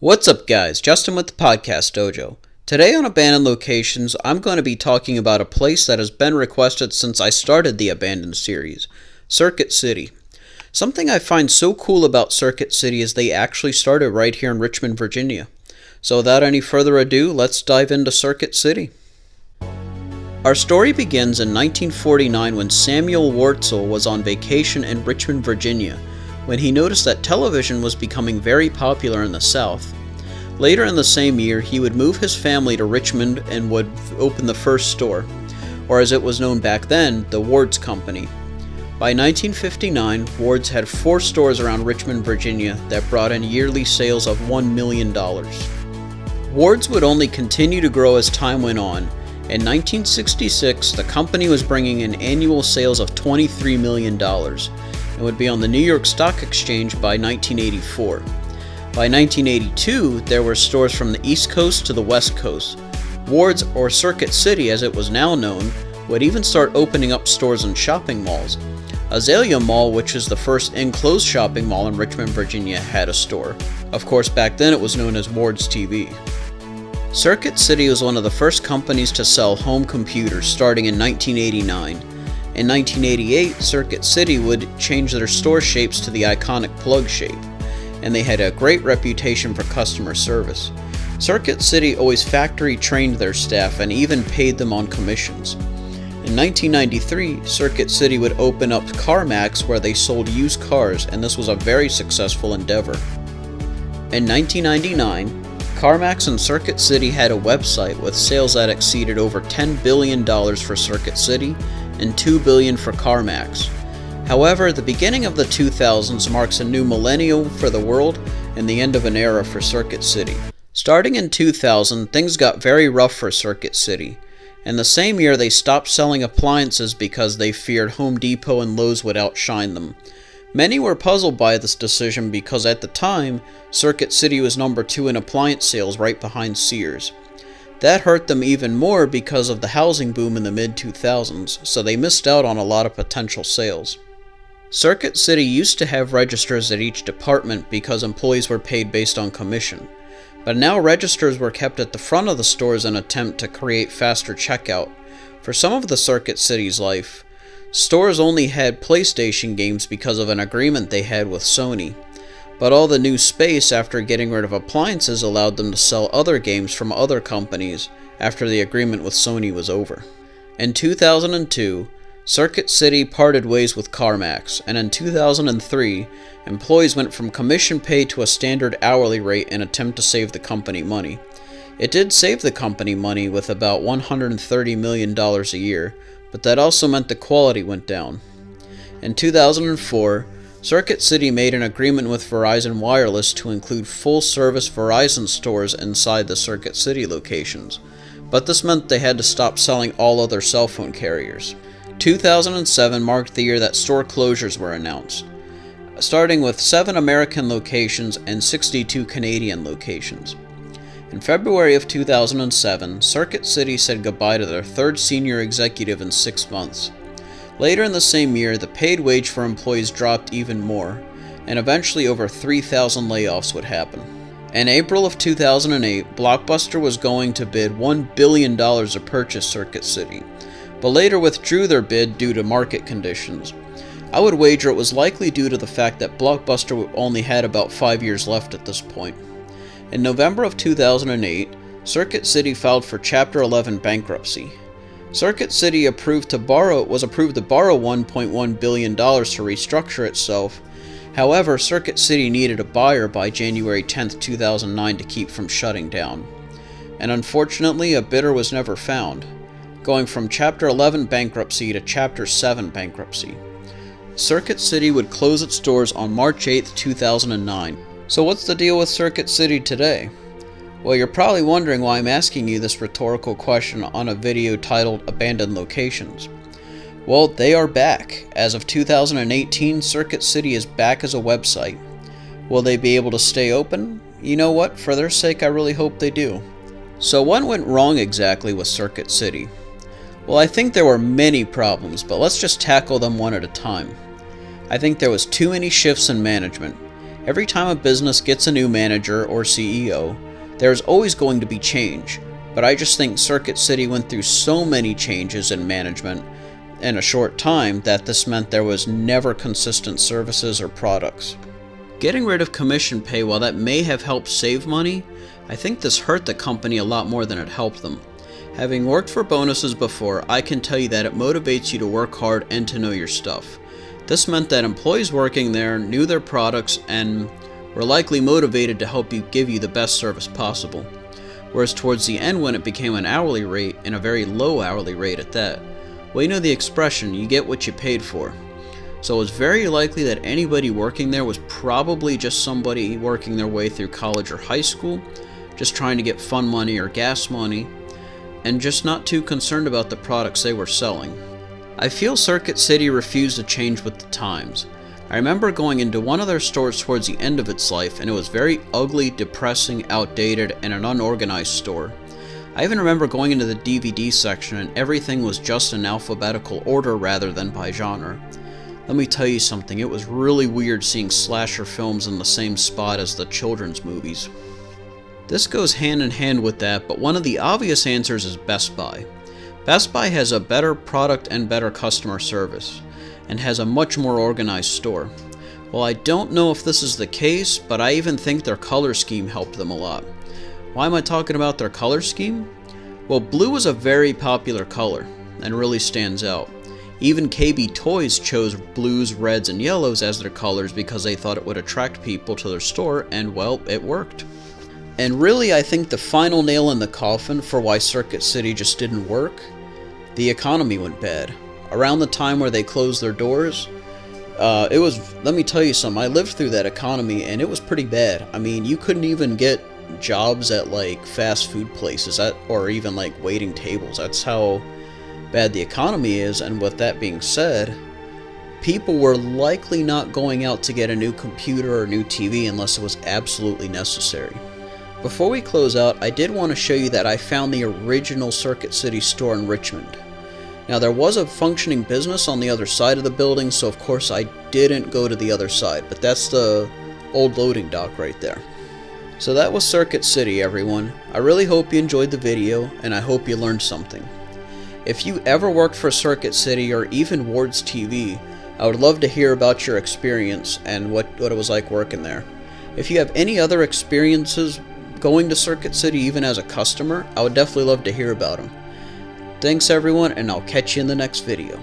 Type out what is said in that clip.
What's up guys, Justin with the Podcast Dojo. Today on Abandoned Locations, I'm going to be talking about a place that has been requested since I started the Abandoned series, Circuit City. Something I find so cool about Circuit City is they actually started right here in Richmond, Virginia. So without any further ado, let's dive into Circuit City. Our story begins in 1949 when Samuel Wartzel was on vacation in Richmond, Virginia, when he noticed that television was becoming very popular in the South. Later in the same year, he would move his family to Richmond and would open the first store, or as it was known back then, the Ward's Company. By 1959, Ward's had 4 stores around Richmond, Virginia that brought in yearly sales of $1 million. Ward's would only continue to grow as time went on. In 1966, the company was bringing in annual sales of $23 million, and would be on the New York Stock Exchange by 1984. By 1982, there were stores from the East Coast to the West Coast. Ward's, or Circuit City as it was now known, would even start opening up stores in shopping malls. Azalea Mall, which is the first enclosed shopping mall in Richmond, Virginia, had a store. Of course, back then it was known as Ward's TV. Circuit City was one of the first companies to sell home computers starting in 1989. In 1988, Circuit City would change their store shapes to the iconic plug shape, and they had a great reputation for customer service. Circuit City always factory trained their staff and even paid them on commissions. In 1993, Circuit City would open up CarMax where they sold used cars, and this was a very successful endeavor. In 1999, CarMax and Circuit City had a website with sales that exceeded over $10 billion for Circuit City and $2 billion for CarMax. However, the beginning of the 2000s marks a new millennium for the world and the end of an era for Circuit City. Starting in 2000, things got very rough for Circuit City. In the same year, they stopped selling appliances because they feared Home Depot and Lowe's would outshine them. Many were puzzled by this decision because at the time, Circuit City was number 2 in appliance sales right behind Sears. That hurt them even more because of the housing boom in the mid-2000s, so they missed out on a lot of potential sales. Circuit City used to have registers at each department because employees were paid based on commission, but now registers were kept at the front of the stores in an attempt to create faster checkout. For some of the Circuit City's life, stores only had PlayStation games because of an agreement they had with Sony. But all the new space after getting rid of appliances allowed them to sell other games from other companies after the agreement with Sony was over. In 2002, Circuit City parted ways with CarMax, and in 2003, employees went from commission pay to a standard hourly rate in an attempt to save the company money. It did save the company money with about $130 million a year, but that also meant the quality went down. In 2004, Circuit City made an agreement with Verizon Wireless to include full-service Verizon stores inside the Circuit City locations, but this meant they had to stop selling all other cell phone carriers. 2007 marked the year that store closures were announced, starting with 7 American locations and 62 Canadian locations. In February of 2007, Circuit City said goodbye to their 3rd senior executive in 6 months. Later in the same year, the paid wage for employees dropped even more, and eventually over 3,000 layoffs would happen. In April of 2008, Blockbuster was going to bid $1 billion to purchase Circuit City, but later withdrew their bid due to market conditions. I would wager it was likely due to the fact that Blockbuster only had about 5 years left at this point. In November of 2008, Circuit City filed for Chapter 11 bankruptcy. Circuit City was approved to borrow $1.1 billion to restructure itself. However, Circuit City needed a buyer by January 10, 2009 to keep from shutting down. And unfortunately, a bidder was never found, going from Chapter 11 bankruptcy to Chapter 7 bankruptcy. Circuit City would close its doors on March 8, 2009. So what's the deal with Circuit City today? Well, you're probably wondering why I'm asking you this rhetorical question on a video titled Abandoned Locations. Well, they are back. As of 2018, Circuit City is back as a website. Will they be able to stay open? You know what, for their sake I really hope they do. So what went wrong exactly with Circuit City? Well, I think there were many problems, but let's just tackle them one at a time. I think there was too many shifts in management. Every time a business gets a new manager or CEO, there's always going to be change, but I just think Circuit City went through so many changes in management in a short time that this meant there was never consistent services or products. Getting rid of commission pay, while that may have helped save money, I think this hurt the company a lot more than it helped them. Having worked for bonuses before, I can tell you that it motivates you to work hard and to know your stuff. This meant that employees working there knew their products and were likely motivated to help you give you the best service possible. Whereas towards the end, when it became an hourly rate, and a very low hourly rate at that, well, you know the expression, you get what you paid for. So it was very likely that anybody working there was probably just somebody working their way through college or high school, just trying to get fun money or gas money, and just not too concerned about the products they were selling. I feel Circuit City refused to change with the times. I remember going into one of their stores towards the end of its life, and it was very ugly, depressing, outdated, and an unorganized store. I even remember going into the DVD section and everything was just in alphabetical order rather than by genre. Let me tell you something, it was really weird seeing slasher films in the same spot as the children's movies. This goes hand in hand with that, but one of the obvious answers is Best Buy. Best Buy has a better product and better customer service, and has a much more organized store. Well, I don't know if this is the case, but I even think their color scheme helped them a lot. Why am I talking about their color scheme? Well, blue is a very popular color, and really stands out. Even KB Toys chose blues, reds, and yellows as their colors because they thought it would attract people to their store, and well, it worked. And really, I think the final nail in the coffin for why Circuit City just didn't work, the economy went bad. Around the time where they closed their doors, let me tell you something, I lived through that economy and it was pretty bad. I mean, you couldn't even get jobs at like fast food places, or even like waiting tables. That's how bad the economy is. And with that being said, people were likely not going out to get a new computer or new TV unless it was absolutely necessary. Before we close out, I did want to show you that I found the original Circuit City store in Richmond. Now, there was a functioning business on the other side of the building, so of course I didn't go to the other side, but that's the old loading dock right there. So that was Circuit City, everyone. I really hope you enjoyed the video, and I hope you learned something. If you ever worked for Circuit City or even Ward's TV, I would love to hear about your experience and what it was like working there. If you have any other experiences going to Circuit City even as a customer, I would definitely love to hear about them. Thanks everyone, and I'll catch you in the next video.